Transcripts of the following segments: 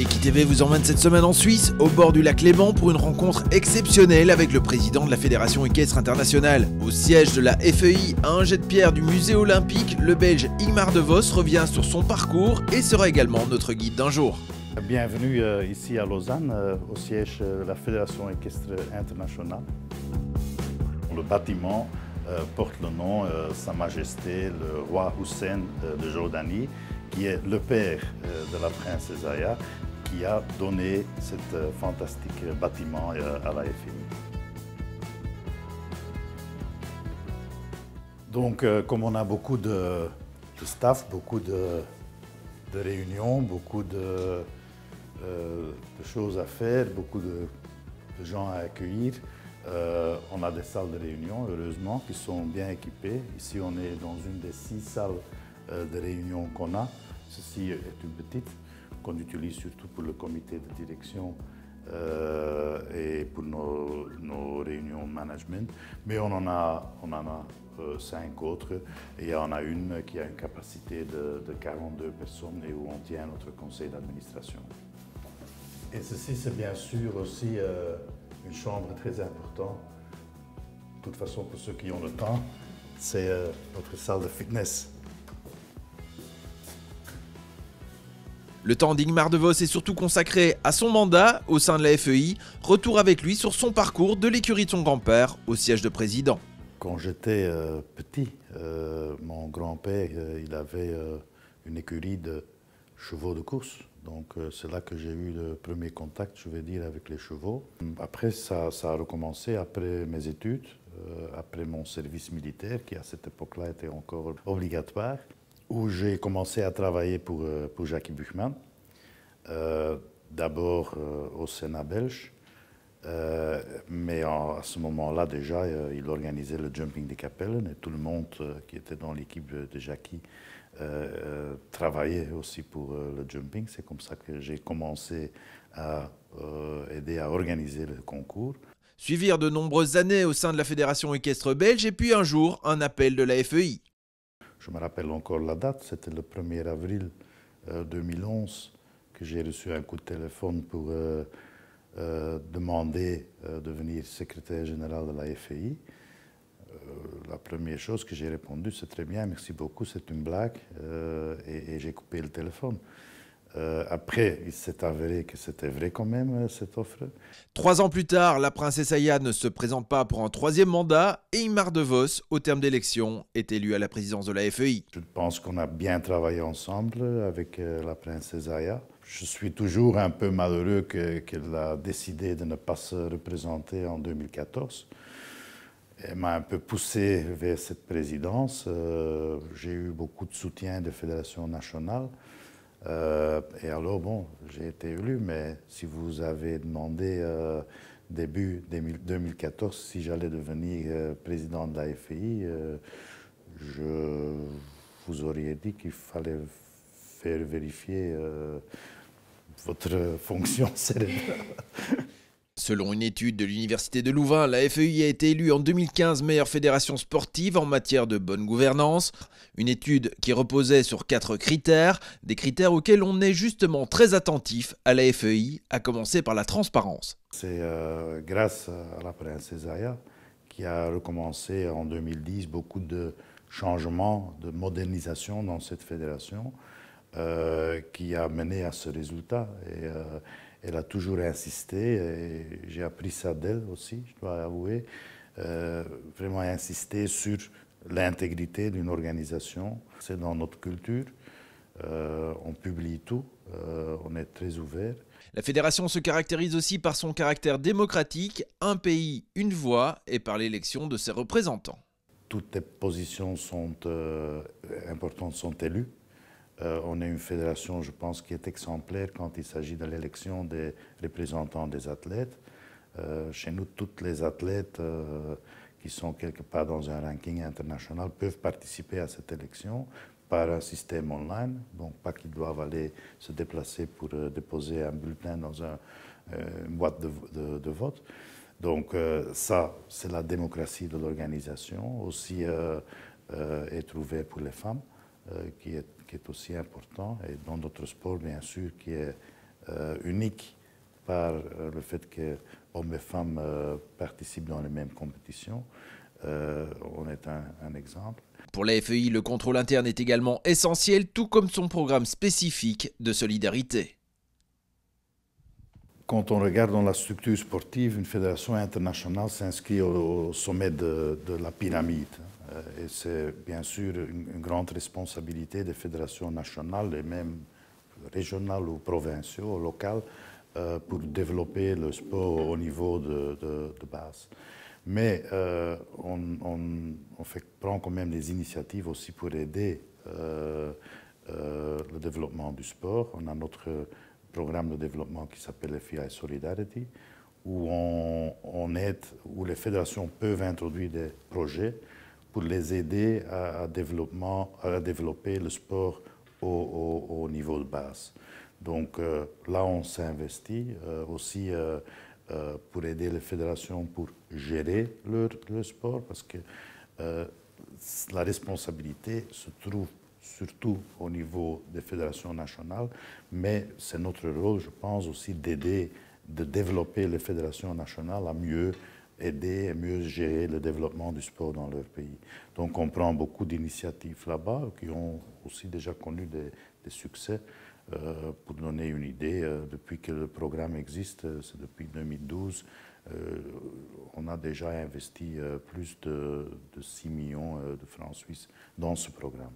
L'équipe TV vous emmène cette semaine en Suisse, au bord du lac Léman, pour une rencontre exceptionnelle avec le président de la Fédération équestre internationale. Au siège de la FEI, à un jet de pierre du musée olympique, le Belge Ingmar de Vos revient sur son parcours et sera également notre guide d'un jour. Bienvenue ici à Lausanne, au siège de la Fédération équestre internationale. Le bâtiment porte le nom Sa Majesté le roi Hussein de Jordanie, qui est le père de la princesse Aya, qui a donné cet fantastique bâtiment à la FEI. Donc, comme on a beaucoup de staff, beaucoup de réunions, beaucoup de choses à faire, beaucoup de gens à accueillir, on a des salles de réunion, heureusement, qui sont bien équipées. Ici, on est dans une des 6 salles de réunion qu'on a. Ceci est une petite, qu'on utilise surtout pour le comité de direction et pour nos réunions management. Mais on en a 5 autres, et il y en a une qui a une capacité de 42 personnes et où on tient notre conseil d'administration. Et ceci, c'est bien sûr aussi une chambre très importante. De toute façon, pour ceux qui ont le temps, c'est notre salle de fitness. Le temps d'Ingmar de Vos est surtout consacré à son mandat au sein de la FEI. Retour avec lui sur son parcours de l'écurie de son grand-père au siège de président. Quand j'étais petit, mon grand-père il avait une écurie de chevaux de course. Donc c'est là que j'ai eu le premier contact, je vais dire, avec les chevaux. Après, ça a recommencé après mes études, après mon service militaire, qui à cette époque-là était encore obligatoire, où j'ai commencé à travailler pour Jackie Buchmann, d'abord au Sénat belge, mais à ce moment-là déjà, il organisait le Jumping des Kapellen et tout le monde qui était dans l'équipe de Jackie travaillait aussi pour le jumping. C'est comme ça que j'ai commencé à aider à organiser le concours. Suivirent de nombreuses années au sein de la Fédération équestre belge et puis un jour, un appel de la FEI. Je me rappelle encore la date, c'était le 1er avril 2011 que j'ai reçu un coup de téléphone pour demander de devenir secrétaire général de la FEI. La première chose que j'ai répondu, c'est très bien, merci beaucoup, c'est une blague, et j'ai coupé le téléphone. Après, il s'est avéré que c'était vrai quand même, cette offre. 3 ans plus tard, la princesse Aya ne se présente pas pour un 3e mandat et Ingmar de Vos, au terme d'élections, est élu à la présidence de la FEI. Je pense qu'on a bien travaillé ensemble avec la princesse Aya. Je suis toujours un peu malheureux qu'elle a décidé de ne pas se représenter en 2014. Elle m'a un peu poussé vers cette présidence. J'ai eu beaucoup de soutien des fédérations nationales. Et alors, bon, j'ai été élu, mais si vous avez demandé début 2014 si j'allais devenir président de la FEI, je vous aurais dit qu'il fallait faire vérifier votre fonction cérébrale. Selon une étude de l'Université de Louvain, la FEI a été élue en 2015 meilleure fédération sportive en matière de bonne gouvernance. Une étude qui reposait sur 4 critères, des critères auxquels on est justement très attentif à la FEI, à commencer par la transparence. C'est grâce à la princesse Aya qui a recommencé en 2010 beaucoup de changements, de modernisation dans cette fédération qui a mené à ce résultat. Et, elle a toujours insisté, et j'ai appris ça d'elle aussi, je dois avouer, vraiment insister sur l'intégrité d'une organisation. C'est dans notre culture, on publie tout, on est très ouvert. La fédération se caractérise aussi par son caractère démocratique, un pays, une voix, et par l'élection de ses représentants. Toutes les positions importantes sont élues. On est une fédération, je pense, qui est exemplaire quand il s'agit de l'élection des représentants des athlètes. Chez nous, toutes les athlètes qui sont quelque part dans un ranking international peuvent participer à cette élection par un système online, donc pas qu'ils doivent aller se déplacer pour déposer un bulletin dans une boîte de vote. Donc ça, c'est la démocratie de l'organisation, aussi être ouvert pour les femmes, qui est aussi important, et dans d'autres sports, bien sûr, qui est unique par le fait que hommes et femmes participent dans les mêmes compétitions. On est un exemple. Pour la FEI, le contrôle interne est également essentiel, tout comme son programme spécifique de solidarité. Quand on regarde dans la structure sportive, une fédération internationale s'inscrit au sommet de la pyramide. Et c'est bien sûr une grande responsabilité des fédérations nationales et même régionales ou provinciales, ou locales, pour développer le sport au niveau de base. Mais on prend quand même des initiatives aussi pour aider le développement du sport. On a notre programme de développement qui s'appelle FEI Solidarity, où on aide, où les fédérations peuvent introduire des projets pour les aider à développer le sport au niveau de base. Donc là, on s'investit aussi pour aider les fédérations pour gérer leur sport, parce que la responsabilité se trouve surtout au niveau des fédérations nationales, mais c'est notre rôle, je pense, aussi d'aider, de développer les fédérations nationales à mieux aider et mieux gérer le développement du sport dans leur pays. Donc on prend beaucoup d'initiatives là-bas qui ont aussi déjà connu des succès. Pour donner une idée, depuis que le programme existe, c'est depuis 2012, on a déjà investi plus de 6 millions de francs suisses dans ce programme.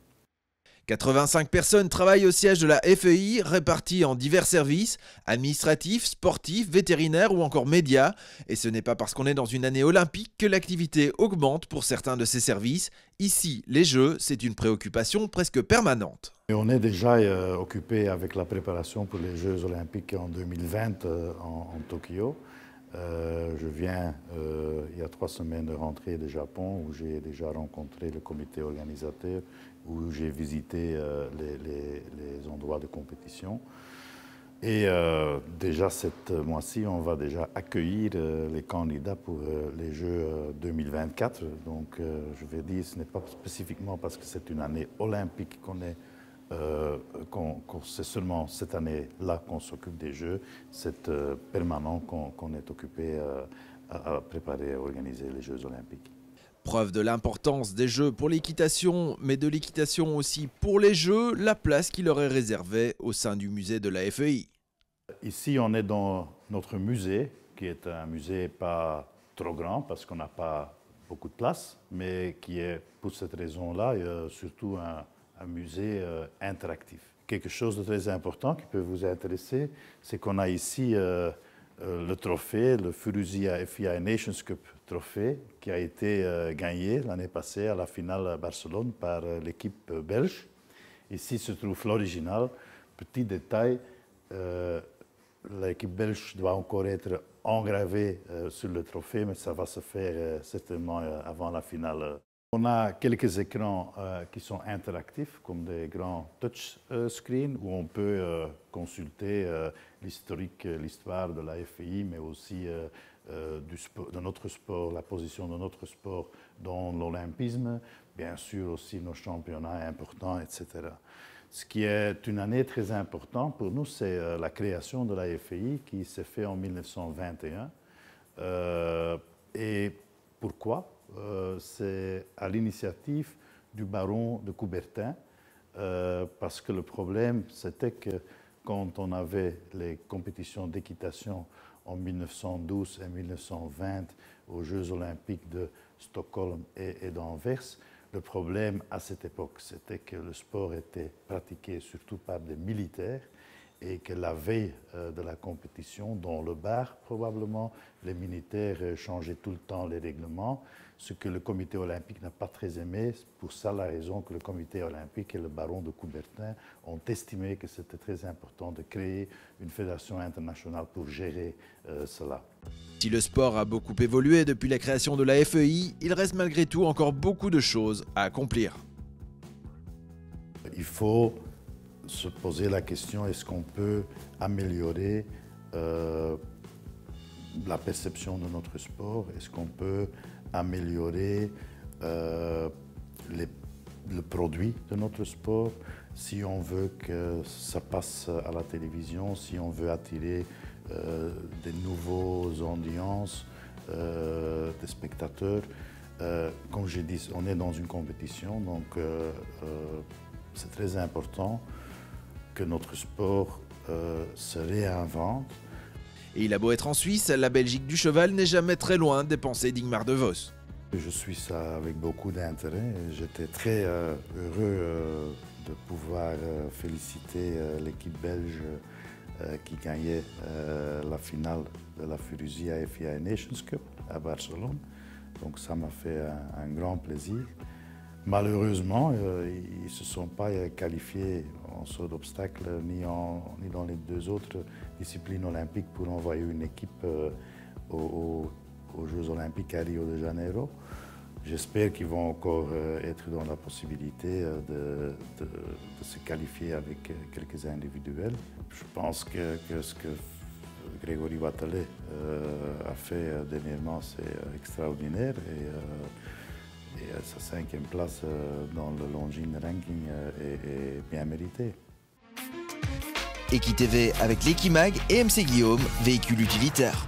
85 personnes travaillent au siège de la FEI, réparties en divers services, administratifs, sportifs, vétérinaires ou encore médias. Et ce n'est pas parce qu'on est dans une année olympique que l'activité augmente pour certains de ces services. Ici, les Jeux, c'est une préoccupation presque permanente. Et on est déjà occupé avec la préparation pour les Jeux olympiques en 2020 en Tokyo. Je viens il y a 3 semaines de rentrer du Japon, où j'ai déjà rencontré le comité organisateur, où j'ai visité les endroits de compétition. Et déjà cette mois-ci, on va déjà accueillir les candidats pour les Jeux 2024. Donc je vais dire, ce n'est pas spécifiquement parce que c'est une année olympique qu'on est c'est seulement cette année-là qu'on s'occupe des Jeux, c'est permanent qu'on est occupé à préparer et à organiser les Jeux olympiques. Preuve de l'importance des Jeux pour l'équitation, mais de l'équitation aussi pour les Jeux, la place qui leur est réservée au sein du musée de la FEI. Ici, on est dans notre musée, qui est un musée pas trop grand parce qu'on n'a pas beaucoup de place, mais qui est, pour cette raison-là, surtout un musée interactif. Quelque chose de très important qui peut vous intéresser, c'est qu'on a ici le trophée, le Furuzia FEI Nations Cup trophée, qui a été gagné l'année passée à la finale à Barcelone par l'équipe belge. Ici se trouve l'original. Petit détail, l'équipe belge doit encore être engravée sur le trophée, mais ça va se faire certainement avant la finale. On a quelques écrans qui sont interactifs, comme des grands touchscreens, où on peut consulter l'historique, l'histoire de la FEI, mais aussi de notre sport, la position de notre sport dans l'olympisme, bien sûr aussi nos championnats importants, etc. Ce qui est une année très importante pour nous, c'est la création de la FEI qui s'est faite en 1921. Et pourquoi ? C'est à l'initiative du baron de Coubertin, parce que le problème, c'était que quand on avait les compétitions d'équitation en 1912 et 1920 aux Jeux olympiques de Stockholm et d'Anvers, le problème à cette époque, c'était que le sport était pratiqué surtout par des militaires et que la veille de la compétition, dans le bar probablement, les militaires changeaient tout le temps les règlements, ce que le comité olympique n'a pas très aimé. C'est pour ça la raison que le comité olympique et le baron de Coubertin ont estimé que c'était très important de créer une fédération internationale pour gérer cela. Si le sport a beaucoup évolué depuis la création de la FEI, il reste malgré tout encore beaucoup de choses à accomplir. Il faut se poser la question, est-ce qu'on peut améliorer la perception de notre sport? Est-ce qu'on peut améliorer le produit de notre sport? si on veut que ça passe à la télévision, si on veut attirer des nouveaux audiences, des spectateurs. Comme je dis, on est dans une compétition, donc c'est très important que notre sport se réinvente. Et il a beau être en Suisse, la Belgique du cheval n'est jamais très loin des pensées d'Ingmar de Vos. Je suis ça avec beaucoup d'intérêt. J'étais très heureux de pouvoir féliciter l'équipe belge qui gagnait la finale de la Furuzia FIA Nations Cup à Barcelone. Donc ça m'a fait un grand plaisir. Malheureusement, ils ne se sont pas qualifiés en saut d'obstacle ni dans les deux autres disciplines olympiques pour envoyer une équipe aux Jeux olympiques à Rio de Janeiro. J'espère qu'ils vont encore être dans la possibilité de se qualifier avec quelques individuels. Je pense que ce que Grégory Wathelet a fait dernièrement, c'est extraordinaire. Et sa 5e place dans le Longines Ranking est bien méritée. EquiTV avec l'Equimag et MC Guillaume, véhicule utilitaire.